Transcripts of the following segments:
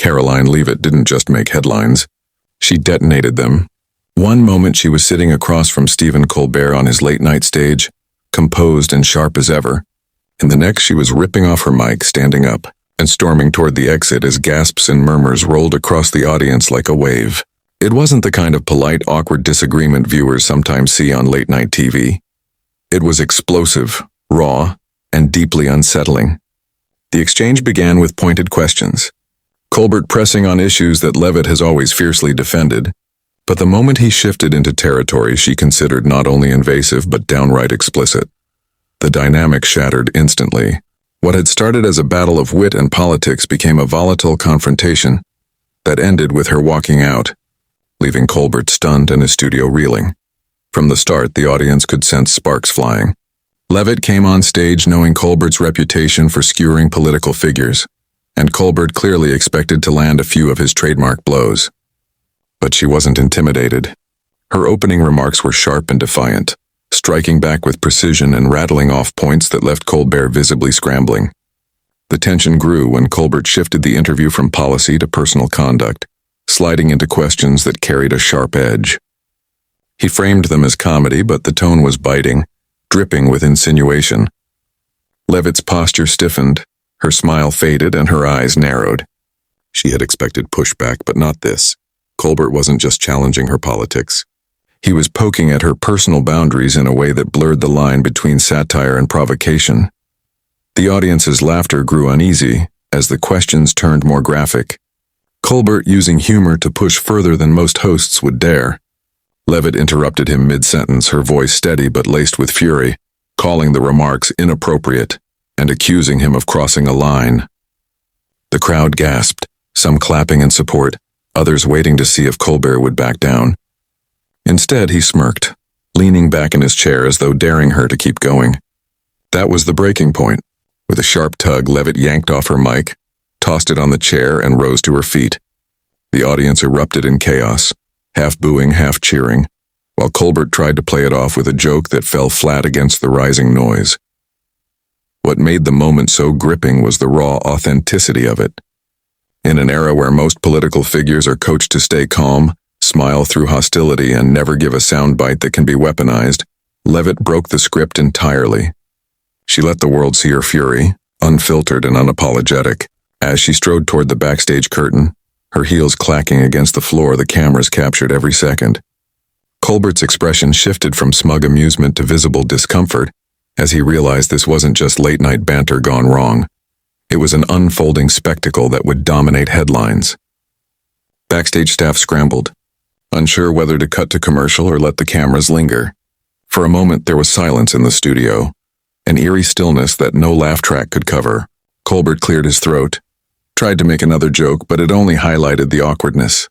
Karoline Leavitt didn't just make headlines. She detonated them. One moment she was sitting across from Stephen Colbert on his late-night stage, composed and sharp as ever, and the next she was ripping off her mic, standing up, and storming toward the exit as gasps and murmurs rolled across the audience like a wave. It wasn't the kind of polite, awkward disagreement viewers sometimes see on late-night TV. It was explosive, raw, and deeply unsettling. The exchange began with pointed questions, Colbert pressing on issues that Leavitt has always fiercely defended, but the moment he shifted into territory she considered not only invasive but downright explicit, the dynamic shattered instantly. What had started as a battle of wit and politics became a volatile confrontation that ended with her walking out, leaving Colbert stunned and his studio reeling. From the start, the audience could sense sparks flying. Leavitt came on stage knowing Colbert's reputation for skewering political figures, and Colbert clearly expected to land a few of his trademark blows. But she wasn't intimidated. Her opening remarks were sharp and defiant, striking back with precision and rattling off points that left Colbert visibly scrambling. The tension grew when Colbert shifted the interview from policy to personal conduct, sliding into questions that carried a sharp edge. He framed them as comedy, but the tone was biting, dripping with insinuation. Leavitt's posture stiffened, her smile faded, and her eyes narrowed. She had expected pushback, but not this. Colbert wasn't just challenging her politics. He was poking at her personal boundaries in a way that blurred the line between satire and provocation. The audience's laughter grew uneasy as the questions turned more graphic. Colbert using humor to push further than most hosts would dare. Leavitt interrupted him mid-sentence, her voice steady but laced with fury, calling the remarks inappropriate and accusing him of crossing a line. The crowd gasped, some clapping in support, others waiting to see if Colbert would back down. Instead, he smirked, leaning back in his chair as though daring her to keep going. That was the breaking point. With a sharp tug, Leavitt yanked off her mic, tossed it on the chair, and rose to her feet. The audience erupted in chaos, half booing, half cheering, while Colbert tried to play it off with a joke that fell flat against the rising noise. What made the moment so gripping was the raw authenticity of it. In an era where most political figures are coached to stay calm, smile through hostility, and never give a soundbite that can be weaponized, Leavitt broke the script entirely. She let the world see her fury, unfiltered and unapologetic. As she strode toward the backstage curtain, her heels clacking against the floor, the cameras captured every second. Colbert's expression shifted from smug amusement to visible discomfort as he realized this wasn't just late-night banter gone wrong. It was an unfolding spectacle that would dominate headlines. Backstage staff scrambled, unsure whether to cut to commercial or let the cameras linger. For a moment there was silence in the studio, an eerie stillness that no laugh track could cover. Colbert cleared his throat, tried to make another joke, but it only highlighted the awkwardness.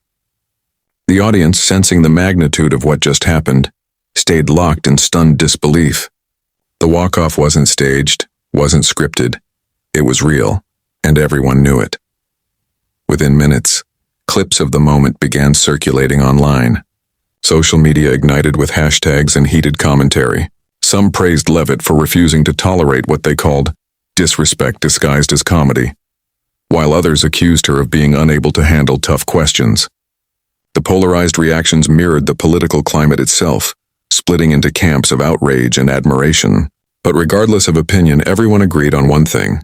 The audience, sensing the magnitude of what just happened, stayed locked in stunned disbelief. The walk-off wasn't staged, wasn't scripted. It was real, and everyone knew it. Within minutes, clips of the moment began circulating online. Social media ignited with hashtags and heated commentary. Some praised Leavitt for refusing to tolerate what they called disrespect disguised as comedy, while others accused her of being unable to handle tough questions. The polarized reactions mirrored the political climate itself, splitting into camps of outrage and admiration. But regardless of opinion, everyone agreed on one thing.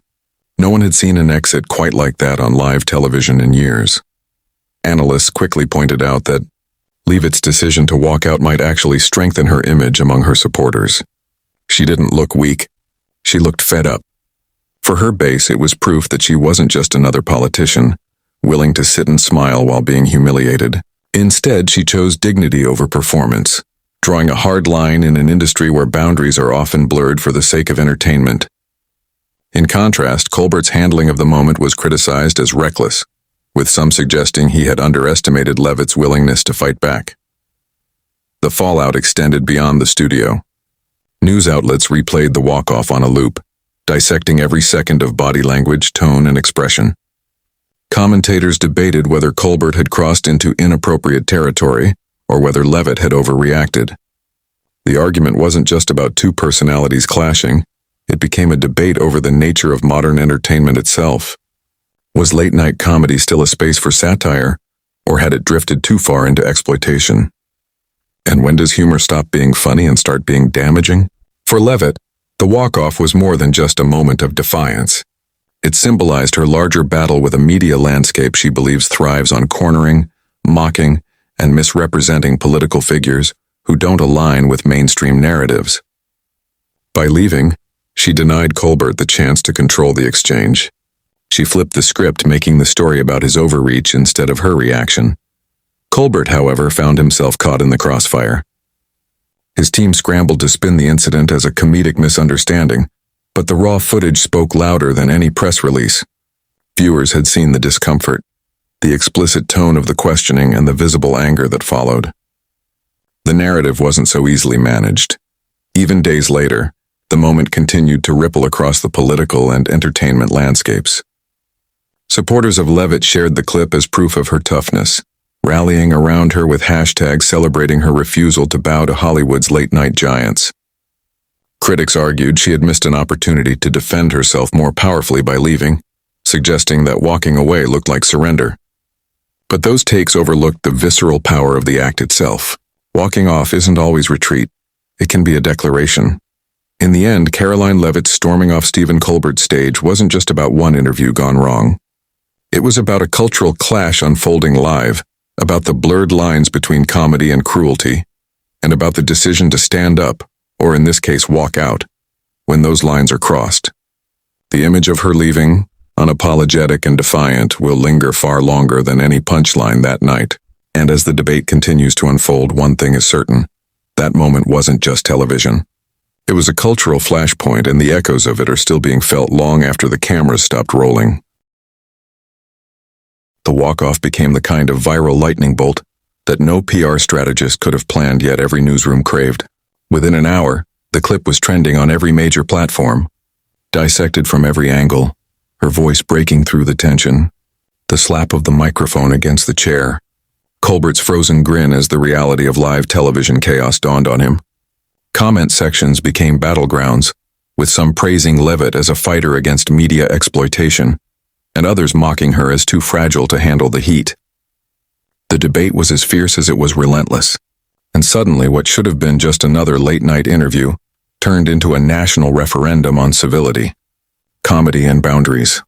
No one had seen an exit quite like that on live television in years. Analysts quickly pointed out that Leavitt's decision to walk out might actually strengthen her image among her supporters. She didn't look weak. She looked fed up. For her base, it was proof that she wasn't just another politician, willing to sit and smile while being humiliated. Instead, she chose dignity over performance, drawing a hard line in an industry where boundaries are often blurred for the sake of entertainment. In contrast, Colbert's handling of the moment was criticized as reckless, with some suggesting he had underestimated Leavitt's willingness to fight back. The fallout extended beyond the studio. News outlets replayed the walk-off on a loop, dissecting every second of body language, tone, and expression. Commentators debated whether Colbert had crossed into inappropriate territory or whether Leavitt had overreacted. The argument wasn't just about two personalities clashing. It became a debate over the nature of modern entertainment itself. Was late-night comedy still a space for satire, or had it drifted too far into exploitation? And when does humor stop being funny and start being damaging? For Leavitt, the walk-off was more than just a moment of defiance. It symbolized her larger battle with a media landscape she believes thrives on cornering, mocking, and misrepresenting political figures who don't align with mainstream narratives. By leaving, she denied Colbert the chance to control the exchange. She flipped the script, making the story about his overreach instead of her reaction. Colbert, however, found himself caught in the crossfire. His team scrambled to spin the incident as a comedic misunderstanding, but the raw footage spoke louder than any press release. Viewers had seen the discomfort, the explicit tone of the questioning, and the visible anger that followed. The narrative wasn't so easily managed. Even days later, the moment continued to ripple across the political and entertainment landscapes. Supporters of Leavitt shared the clip as proof of her toughness, rallying around her with hashtags celebrating her refusal to bow to Hollywood's late-night giants. Critics argued she had missed an opportunity to defend herself more powerfully by leaving, suggesting that walking away looked like surrender. But those takes overlooked the visceral power of the act itself. Walking off isn't always retreat. It can be a declaration. In the end, Karoline Leavitt's storming off Stephen Colbert's stage wasn't just about one interview gone wrong. It was about a cultural clash unfolding live, about the blurred lines between comedy and cruelty, and about the decision to stand up, or in this case walk out, when those lines are crossed. The image of her leaving, unapologetic and defiant, will linger far longer than any punchline that night. And as the debate continues to unfold, one thing is certain: that moment wasn't just television. It was a cultural flashpoint, and the echoes of it are still being felt long after the cameras stopped rolling. The walk-off became the kind of viral lightning bolt that no PR strategist could have planned, yet every newsroom craved. Within an hour, the clip was trending on every major platform, dissected from every angle, her voice breaking through the tension, the slap of the microphone against the chair, Colbert's frozen grin as the reality of live television chaos dawned on him. Comment sections became battlegrounds, with some praising Leavitt as a fighter against media exploitation, and others mocking her as too fragile to handle the heat. The debate was as fierce as it was relentless, and suddenly what should have been just another late-night interview turned into a national referendum on civility, comedy, and boundaries.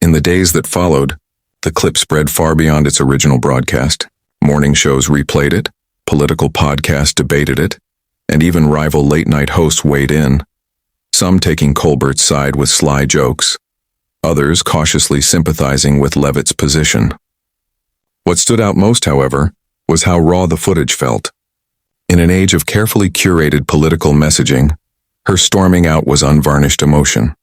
In the days that followed, the clip spread far beyond its original broadcast. Morning shows replayed it, political podcasts debated it, and even rival late-night hosts weighed in, some taking Colbert's side with sly jokes, others cautiously sympathizing with Leavitt's position. What stood out most, however, was how raw the footage felt. In an age of carefully curated political messaging, her storming out was unvarnished emotion.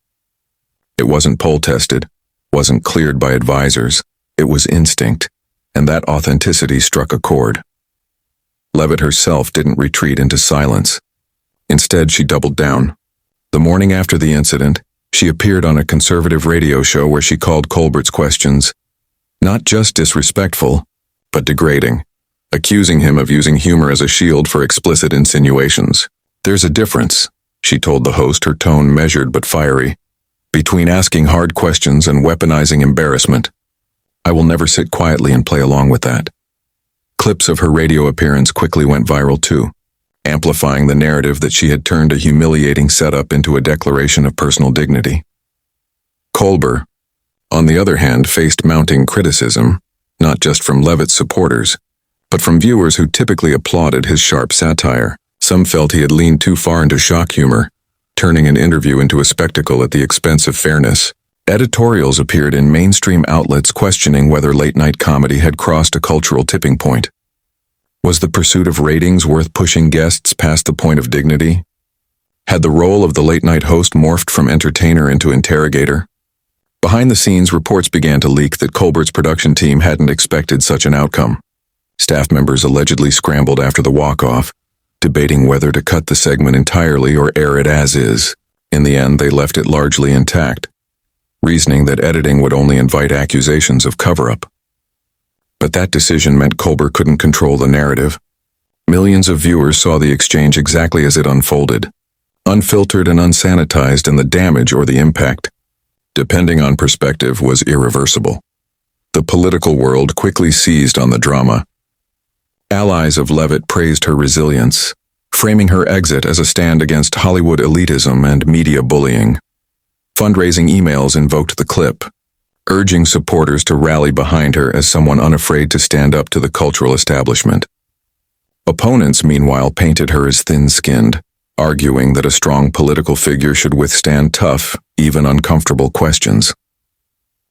It wasn't poll-tested, wasn't cleared by advisors, it was instinct, and that authenticity struck a chord. Leavitt herself didn't retreat into silence. Instead, she doubled down. The morning after the incident, she appeared on a conservative radio show where she called Colbert's questions not just disrespectful, but degrading, accusing him of using humor as a shield for explicit insinuations. "There's a difference," she told the host, her tone measured but fiery, "between asking hard questions and weaponizing embarrassment. I will never sit quietly and play along with that." Clips of her radio appearance quickly went viral too, amplifying the narrative that she had turned a humiliating setup into a declaration of personal dignity. Colbert, on the other hand, faced mounting criticism, not just from Leavitt's supporters, but from viewers who typically applauded his sharp satire. Some felt he had leaned too far into shock humor, turning an interview into a spectacle at the expense of fairness. Editorials appeared in mainstream outlets questioning whether late-night comedy had crossed a cultural tipping point. Was the pursuit of ratings worth pushing guests past the point of dignity? Had the role of the late-night host morphed from entertainer into interrogator? Behind the scenes, reports began to leak that Colbert's production team hadn't expected such an outcome. Staff members allegedly scrambled after the walk-off, debating whether to cut the segment entirely or air it as is. In the end, they left it largely intact, reasoning that editing would only invite accusations of cover-up. But that decision meant Colbert couldn't control the narrative. Millions of viewers saw the exchange exactly as it unfolded, unfiltered and unsanitized, and the damage or the impact depending on perspective, was irreversible. The political world quickly seized on the drama. Allies of Leavitt praised her resilience, framing her exit as a stand against Hollywood elitism and media bullying. Fundraising emails invoked the clip, urging supporters to rally behind her as someone unafraid to stand up to the cultural establishment. Opponents, meanwhile, painted her as thin-skinned, arguing that a strong political figure should withstand tough, even uncomfortable questions.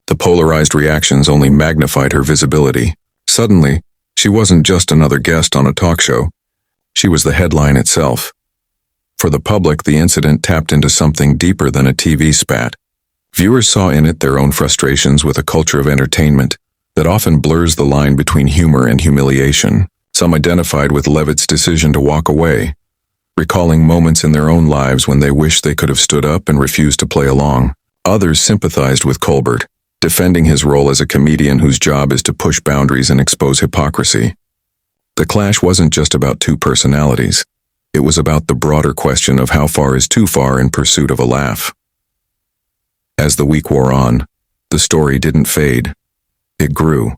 The polarized reactions only magnified her visibility. Suddenly, she wasn't just another guest on a talk show. She was the headline itself. For the public, the incident tapped into something deeper than a TV spat. Viewers saw in it their own frustrations with a culture of entertainment that often blurs the line between humor and humiliation. Some identified with Leavitt's decision to walk away, recalling moments in their own lives when they wished they could have stood up and refused to play along. Others sympathized with Colbert, defending his role as a comedian whose job is to push boundaries and expose hypocrisy. The clash wasn't just about two personalities. It was about the broader question of how far is too far in pursuit of a laugh. As the week wore on, the story didn't fade. It grew.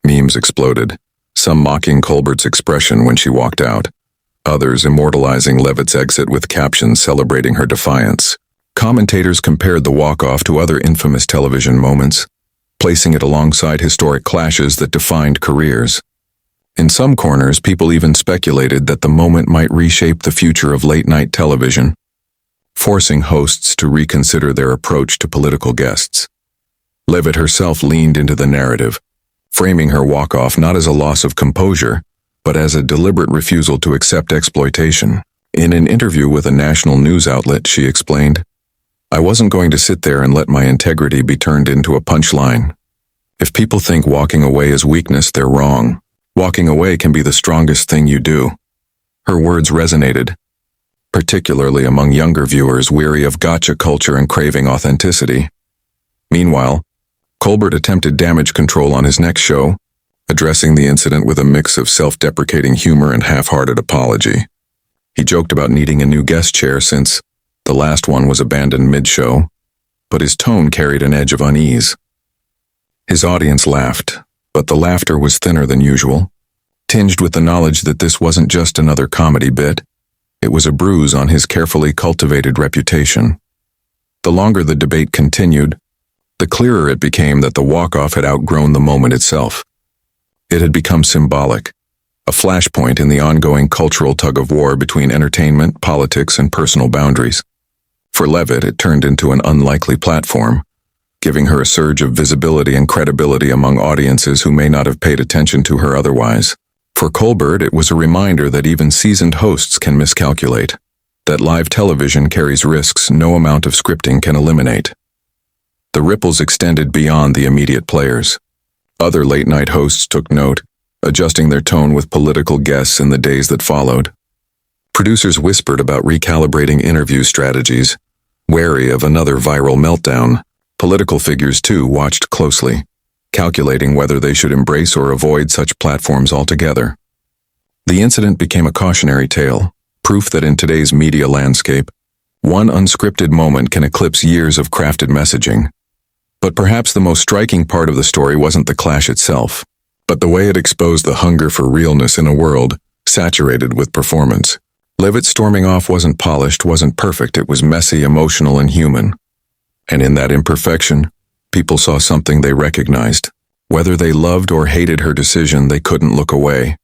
Memes exploded, some mocking Colbert's expression when she walked out, others immortalizing Leavitt's exit with captions celebrating her defiance. Commentators compared the walk-off to other infamous television moments, placing it alongside historic clashes that defined careers. In some corners, people even speculated that the moment might reshape the future of late-night television, forcing hosts to reconsider their approach to political guests. Leavitt herself leaned into the narrative, framing her walk-off not as a loss of composure, but as a deliberate refusal to accept exploitation. In an interview with a national news outlet, she explained, "I wasn't going to sit there and let my integrity be turned into a punchline. If people think walking away is weakness, they're wrong. Walking away can be the strongest thing you do." Her words resonated, particularly among younger viewers weary of gotcha culture and craving authenticity. Meanwhile, Colbert attempted damage control on his next show, addressing the incident with a mix of self-deprecating humor and half-hearted apology. He joked about needing a new guest chair since the last one was abandoned mid-show, but his tone carried an edge of unease. His audience laughed, but the laughter was thinner than usual, tinged with the knowledge that this wasn't just another comedy bit. It was a bruise on his carefully cultivated reputation. The longer the debate continued, the clearer it became that the walk-off had outgrown the moment itself. It had become symbolic, a flashpoint in the ongoing cultural tug-of-war between entertainment, politics, and personal boundaries. For Leavitt, it turned into an unlikely platform, giving her a surge of visibility and credibility among audiences who may not have paid attention to her otherwise. For Colbert, it was a reminder that even seasoned hosts can miscalculate, that live television carries risks no amount of scripting can eliminate. The ripples extended beyond the immediate players. Other late-night hosts took note, adjusting their tone with political guests in the days that followed. Producers whispered about recalibrating interview strategies, wary of another viral meltdown. Political figures, too, watched closely, calculating whether they should embrace or avoid such platforms altogether. The incident became a cautionary tale, proof that in today's media landscape, one unscripted moment can eclipse years of crafted messaging. But perhaps the most striking part of the story wasn't the clash itself, but the way it exposed the hunger for realness in a world saturated with performance. Leavitt storming off wasn't polished, wasn't perfect, it was messy, emotional, and human. And in that imperfection, people saw something they recognized. Whether they loved or hated her decision, they couldn't look away.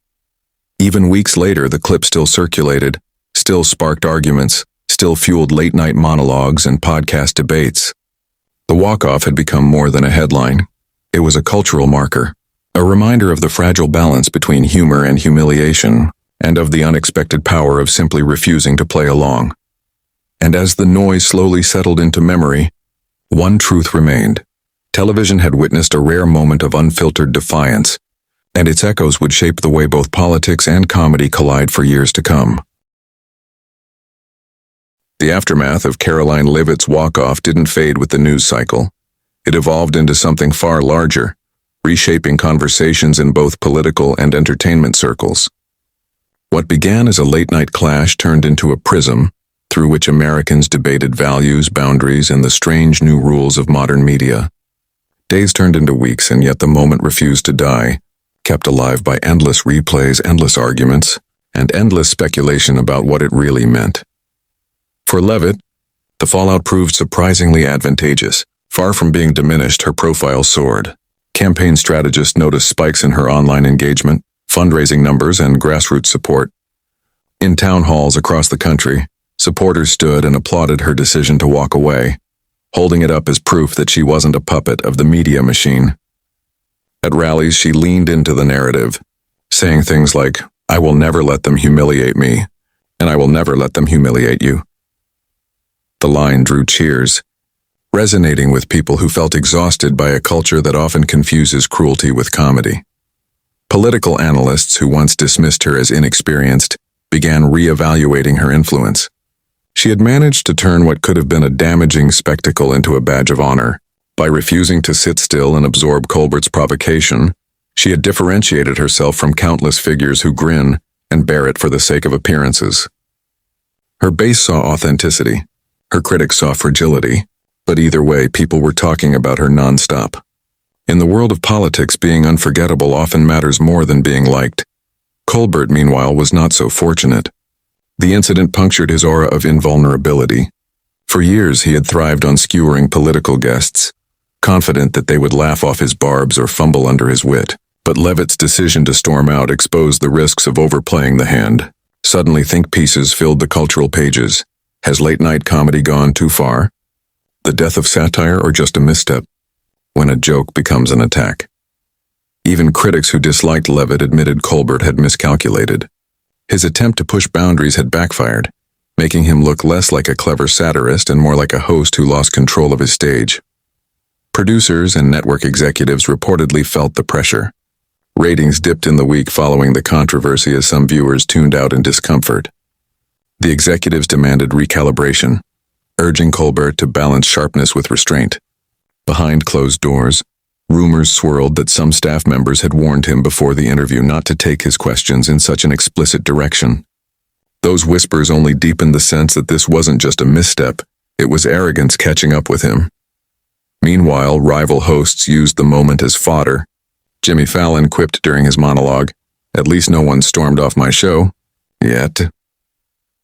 Even weeks later, the clip still circulated, still sparked arguments, still fueled late-night monologues and podcast debates. The walk-off had become more than a headline. It was a cultural marker, a reminder of the fragile balance between humor and humiliation, and of the unexpected power of simply refusing to play along. And as the noise slowly settled into memory, one truth remained. Television had witnessed a rare moment of unfiltered defiance, and its echoes would shape the way both politics and comedy collide for years to come. The aftermath of Karoline Leavitt's walk-off didn't fade with the news cycle. It evolved into something far larger, reshaping conversations in both political and entertainment circles. What began as a late-night clash turned into a prism, through which Americans debated values, boundaries, and the strange new rules of modern media. Days turned into weeks, and yet the moment refused to die, kept alive by endless replays, endless arguments, and endless speculation about what it really meant. For Leavitt, the fallout proved surprisingly advantageous. Far from being diminished, her profile soared. Campaign strategists noticed spikes in her online engagement, fundraising numbers, and grassroots support. In town halls across the country, supporters stood and applauded her decision to walk away, holding it up as proof that she wasn't a puppet of the media machine. At rallies, she leaned into the narrative, saying things like, "I will never let them humiliate me, and I will never let them humiliate you." The line drew cheers, resonating with people who felt exhausted by a culture that often confuses cruelty with comedy. Political analysts who once dismissed her as inexperienced began re-evaluating her influence. She had managed to turn what could have been a damaging spectacle into a badge of honor. By refusing to sit still and absorb Colbert's provocation, she had differentiated herself from countless figures who grin and bear it for the sake of appearances. Her base saw authenticity, her critics saw fragility, but either way, people were talking about her nonstop. In the world of politics, being unforgettable often matters more than being liked. Colbert, meanwhile, was not so fortunate. The incident punctured his aura of invulnerability. For years, he had thrived on skewering political guests, confident that they would laugh off his barbs or fumble under his wit. But Leavitt's decision to storm out exposed the risks of overplaying the hand. Suddenly, think pieces filled the cultural pages. Has late-night comedy gone too far? The death of satire, or just a misstep? When a joke becomes an attack. Even critics who disliked Leavitt admitted Colbert had miscalculated. His attempt to push boundaries had backfired, making him look less like a clever satirist and more like a host who lost control of his stage. Producers and network executives reportedly felt the pressure. Ratings dipped in the week following the controversy as some viewers tuned out in discomfort. The executives demanded recalibration, urging Colbert to balance sharpness with restraint. Behind closed doors, rumors swirled that some staff members had warned him before the interview not to take his questions in such an explicit direction. Those whispers only deepened the sense that this wasn't just a misstep, it was arrogance catching up with him. Meanwhile, rival hosts used the moment as fodder. Jimmy Fallon quipped during his monologue, "At least no one stormed off my show. Yet."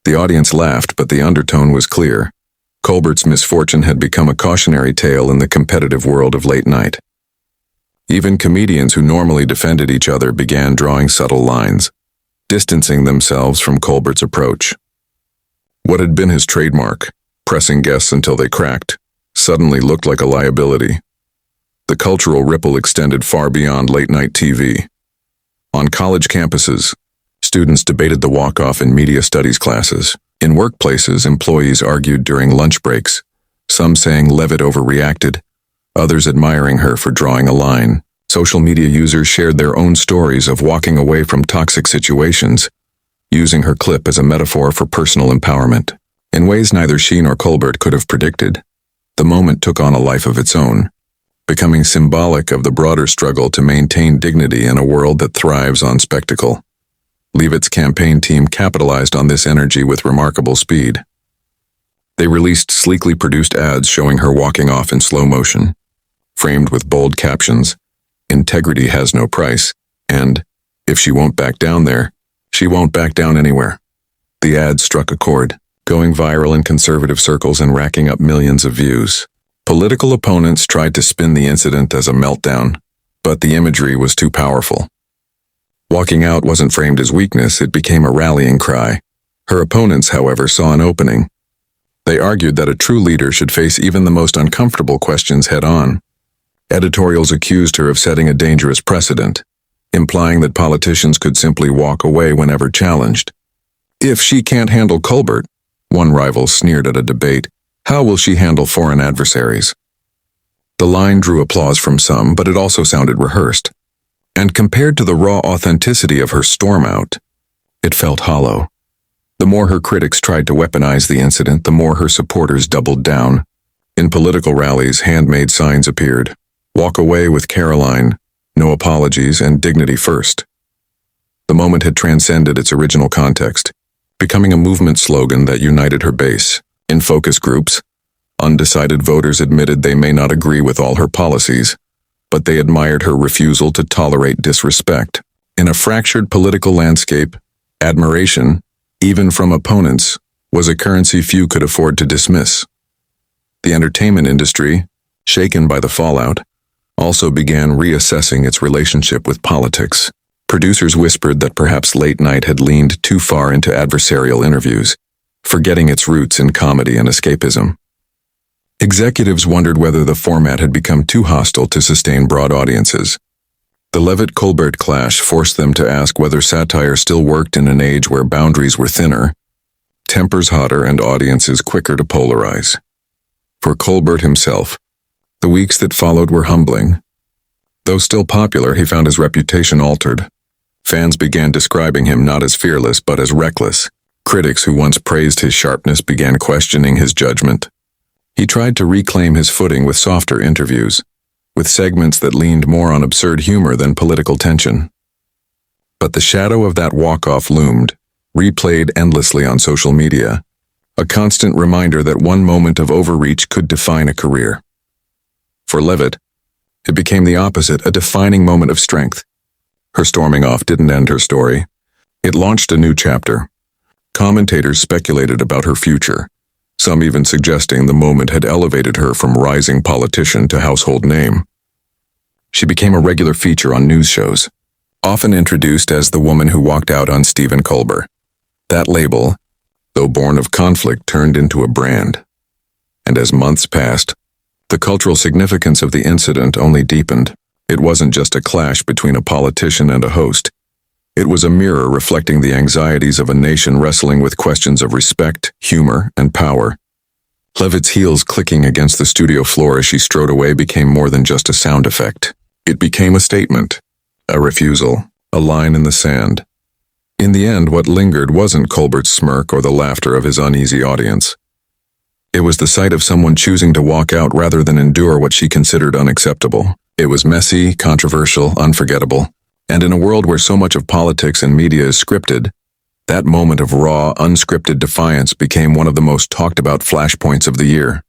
The audience laughed, but the undertone was clear. Colbert's misfortune had become a cautionary tale in the competitive world of late night. Even comedians who normally defended each other began drawing subtle lines, distancing themselves from Colbert's approach. What had been his trademark, pressing guests until they cracked, suddenly looked like a liability. The cultural ripple extended far beyond late-night TV. On college campuses, students debated the walk-off in media studies classes. In workplaces, employees argued during lunch breaks, some saying Leavitt overreacted, others admiring her for drawing a line. Social media users shared their own stories of walking away from toxic situations, using her clip as a metaphor for personal empowerment. In ways neither she nor Colbert could have predicted, the moment took on a life of its own, becoming symbolic of the broader struggle to maintain dignity in a world that thrives on spectacle. Leavitt's campaign team capitalized on this energy with remarkable speed. They released sleekly produced ads showing her walking off in slow motion, framed with bold captions, "Integrity has no price," and, "If she won't back down there, she won't back down anywhere." The ads struck a chord, going viral in conservative circles and racking up millions of views. Political opponents tried to spin the incident as a meltdown, but the imagery was too powerful. Walking out wasn't framed as weakness, it became a rallying cry. Her opponents, however, saw an opening. They argued that a true leader should face even the most uncomfortable questions head-on. Editorials accused her of setting a dangerous precedent, implying that politicians could simply walk away whenever challenged. "If she can't handle Colbert," one rival sneered at a debate, "how will she handle foreign adversaries?" The line drew applause from some, but it also sounded rehearsed. And compared to the raw authenticity of her storm out, it felt hollow. The more her critics tried to weaponize the incident, the more her supporters doubled down. In political rallies, handmade signs appeared. "Walk away with Karoline, no apologies, and dignity first." The moment had transcended its original context. becoming a movement slogan that united her base. In focus groups, undecided voters admitted they may not agree with all her policies, but they admired her refusal to tolerate disrespect. In a fractured political landscape, admiration, even from opponents, was a currency few could afford to dismiss. The entertainment industry, shaken by the fallout, also began reassessing its relationship with politics. Producers whispered that perhaps late night had leaned too far into adversarial interviews, forgetting its roots in comedy and escapism. Executives wondered whether the format had become too hostile to sustain broad audiences. The Leavitt-Colbert clash forced them to ask whether satire still worked in an age where boundaries were thinner, tempers hotter, and audiences quicker to polarize. For Colbert himself, the weeks that followed were humbling. Though still popular, he found his reputation altered. Fans began describing him not as fearless but as reckless. Critics who once praised his sharpness began questioning his judgment. He tried to reclaim his footing with softer interviews, with segments that leaned more on absurd humor than political tension. But the shadow of that walk-off loomed, replayed endlessly on social media, a constant reminder that one moment of overreach could define a career. For Leavitt, it became the opposite, a defining moment of strength. Her storming off didn't end her story. It launched a new chapter. Commentators speculated about her future, some even suggesting the moment had elevated her from rising politician to household name. She became a regular feature on news shows, often introduced as the woman who walked out on Stephen Colbert. That label, though born of conflict, turned into a brand. And as months passed, the cultural significance of the incident only deepened. It wasn't just a clash between a politician and a host. It was a mirror reflecting the anxieties of a nation wrestling with questions of respect, humor, and power. Leavitt's heels clicking against the studio floor as she strode away became more than just a sound effect. It became a statement, a refusal, a line in the sand. In the end, what lingered wasn't Colbert's smirk or the laughter of his uneasy audience. It was the sight of someone choosing to walk out rather than endure what she considered unacceptable. It was messy, controversial, unforgettable. And in a world where so much of politics and media is scripted, that moment of raw, unscripted defiance became one of the most talked about flashpoints of the year.